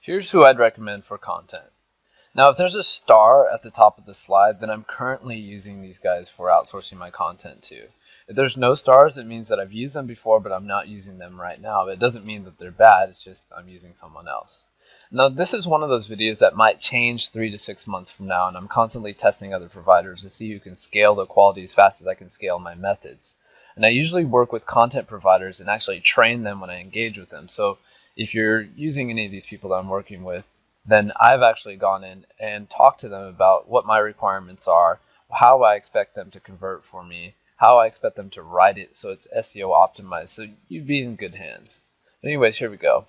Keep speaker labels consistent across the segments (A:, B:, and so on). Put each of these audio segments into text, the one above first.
A: Here's who I'd recommend for content. Now, if there's a star at the top of the slide, then I'm currently using these guys for outsourcing my content to. If there's no stars, it means that I've used them before, but I'm not using them right now. It doesn't mean that they're bad, it's just I'm using someone else. Now, this is one of those videos that might change 3 to 6 months from now, and I'm constantly testing other providers to see who can scale the quality as fast as I can scale my methods. And I usually work with content providers and actually train them when I engage with them. So if you're using any of these people that I'm working with, then I've actually gone in and talked to them about what my requirements are, how I expect them to convert for me, how I expect them to write it so it's SEO optimized, so you'd be in good hands. Anyways, here we go.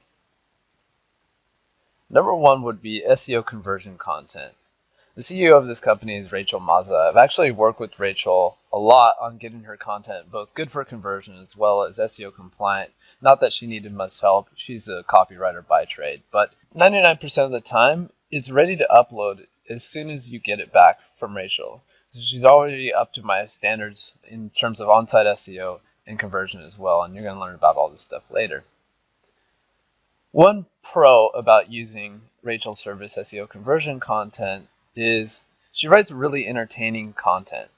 A: Number one would be SEO conversion content. The CEO of this company is Rachel Mazza. I've actually worked with Rachel a lot on getting her content both good for conversion as well as SEO compliant. Not that she needed much help, she's a copywriter by trade, but 99% of the time it's ready to upload as soon as you get it back from Rachel. So she's already up to my standards in terms of on-site SEO and conversion as well, and you're going to learn about all this stuff later. One pro about using Rachel's service SEO conversion content is she writes really entertaining content.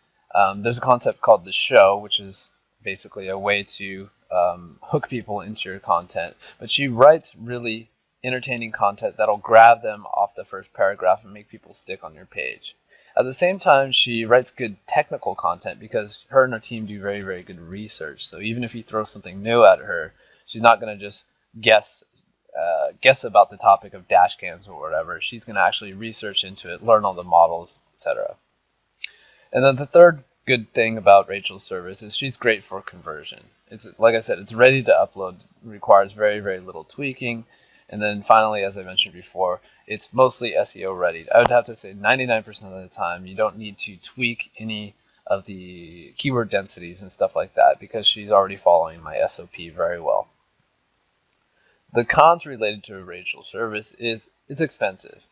A: There's a concept called the show, which is basically a way to hook people into your content. But she writes really entertaining content that'll grab them off the first paragraph and make people stick on your page. At the same time, she writes good technical content because her and her team do very, very good research. So even if you throw something new at her, she's not going to just guess about the topic of dash cams or whatever. She's going to actually research into it, learn all the models, etc. And then the third good thing about Rachel's service is she's great for conversion. It's like I said, it's ready to upload, requires very, very little tweaking. And then finally, as I mentioned before, it's mostly SEO ready. I would have to say 99% of the time, you don't need to tweak any of the keyword densities and stuff like that because she's already following my SOP very well. The cons related to a Rachel's service is it's expensive.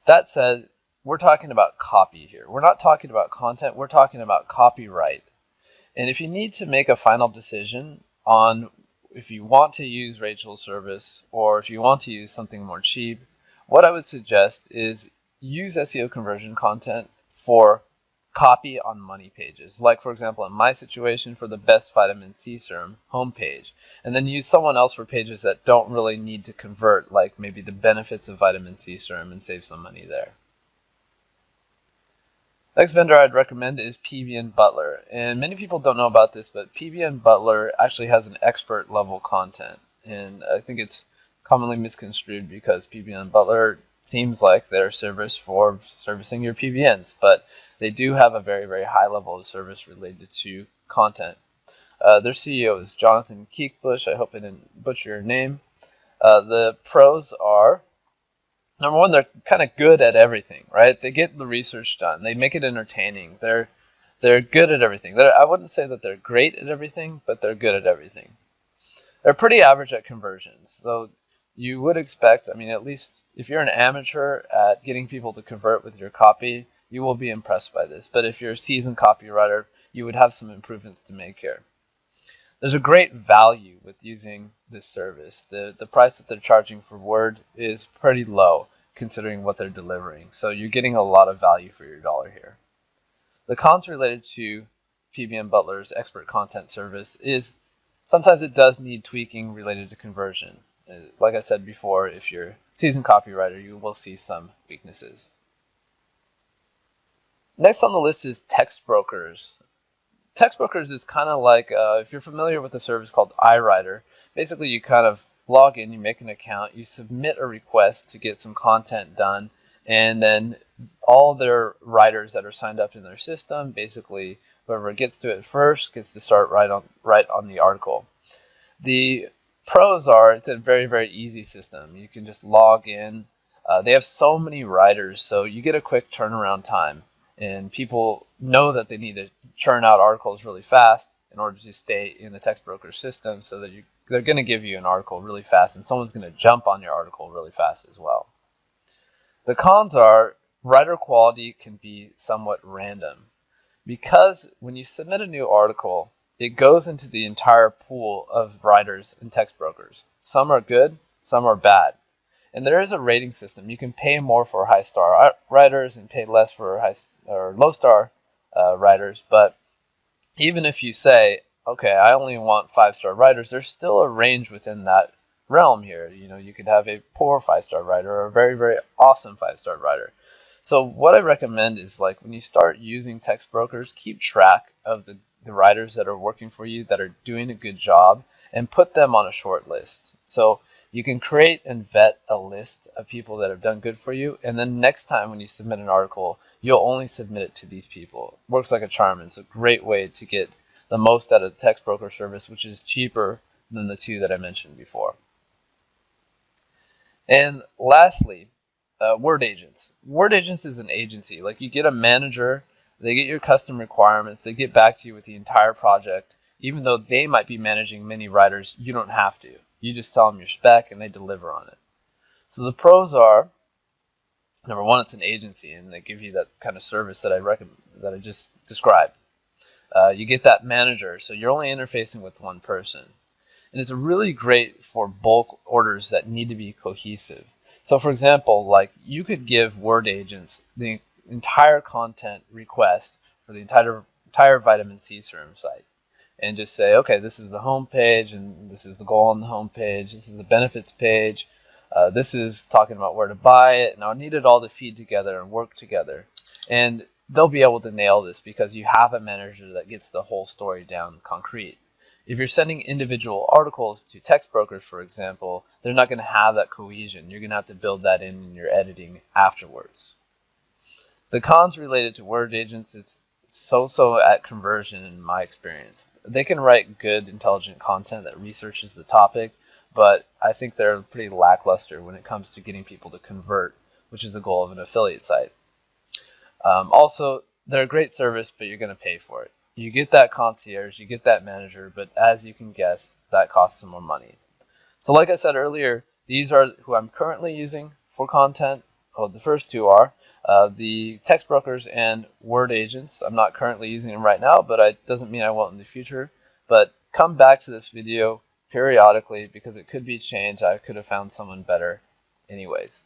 A: That said, we're talking about copy here. We're not talking about content, we're talking about copyright. And if you need to make a final decision on if you want to use Rachel's service or if you want to use something more cheap, what I would suggest is use SEO conversion content for copy on money pages. Like, for example, in my situation, for the best vitamin C serum homepage. And then use someone else for pages that don't really need to convert, like maybe the benefits of vitamin C serum, and save some money there. Next vendor I'd recommend is PBN Butler. And many people don't know about this, but PBN Butler actually has an expert level content. And I think it's commonly misconstrued because PBN Butler seems like their service for servicing your PBNs, but they do have a very, very high level of service related to content. Their CEO is Jonathan Keekbush. I hope I didn't butcher your name. The pros are, number one, they're kind of good at everything, right? They get the research done. They make it entertaining. They're good at everything. I wouldn't say that they're great at everything, but they're good at everything. They're pretty average at conversions, though you would expect, I mean, at least if you're an amateur at getting people to convert with your copy, you will be impressed by this. But if you're a seasoned copywriter, you would have some improvements to make here. There's a great value with using this service. The price that they're charging for Word is pretty low considering what they're delivering. So you're getting a lot of value for your dollar here. The cons related to PBN Butler's expert content service is sometimes it does need tweaking related to conversion. Like I said before, if you're a seasoned copywriter, you will see some weaknesses. Next on the list is text brokers. Text brokers is kind of like, if you're familiar with a service called iWriter, basically you kind of log in, you make an account, you submit a request to get some content done, and then all their writers that are signed up in their system, basically whoever gets to it first gets to start right on the article. The pros are it's a very, very easy system. You can just log in. They have so many writers, so you get a quick turnaround time. And people know that they need to churn out articles really fast in order to stay in the text broker system, so that they're going to give you an article really fast, and someone's going to jump on your article really fast as well. The cons are writer quality can be somewhat random, because when you submit a new article, it goes into the entire pool of writers and text brokers. Some are good, some are bad. And there is a rating system. You can pay more for high star writers and pay less for high or low star writers. But even if you say, okay, I only want 5-star writers, there's still a range within that realm here. You know, you could have a poor 5-star writer or a very, very awesome 5-star writer. So what I recommend is, like, when you start using text brokers, keep track of the writers that are working for you that are doing a good job and put them on a short list. So you can create and vet a list of people that have done good for you, and then next time when you submit an article, you'll only submit it to these people. It works like a charm. It's a great way to get the most out of the text broker service, which is cheaper than the two that I mentioned before. And lastly, Word Agents. Word Agents is an agency. Like, you get a manager, they get your custom requirements, they get back to you with the entire project. Even though they might be managing many writers, you don't have to. You just tell them your spec and they deliver on it. So the pros are, number one, it's an agency and they give you that kind of service that I just described. You get that manager, so you're only interfacing with one person. And it's really great for bulk orders that need to be cohesive. So for example, like, you could give Word Agents the entire content request for the entire vitamin C serum site and just say, okay, this is the home page and this is the goal on the home page, this is the benefits page, this is talking about where to buy it. Now I need it all to feed together and work together. And they'll be able to nail this because you have a manager that gets the whole story down concrete. If you're sending individual articles to text brokers, for example, they're not going to have that cohesion. You're going to have to build that in your editing afterwards. The cons related to Word Agents is so-so at conversion in my experience. They can write good, intelligent content that researches the topic, but I think they're pretty lackluster when it comes to getting people to convert, which is the goal of an affiliate site. Also, they're a great service, but you're going to pay for it. You get that concierge, you get that manager, but as you can guess, that costs some more money. So like I said earlier, these are who I'm currently using for content. Oh, the first two are the text brokers and Word Agents. I'm not currently using them right now, but it doesn't mean I won't in the future. But come back to this video periodically because it could be changed. I could have found someone better anyways.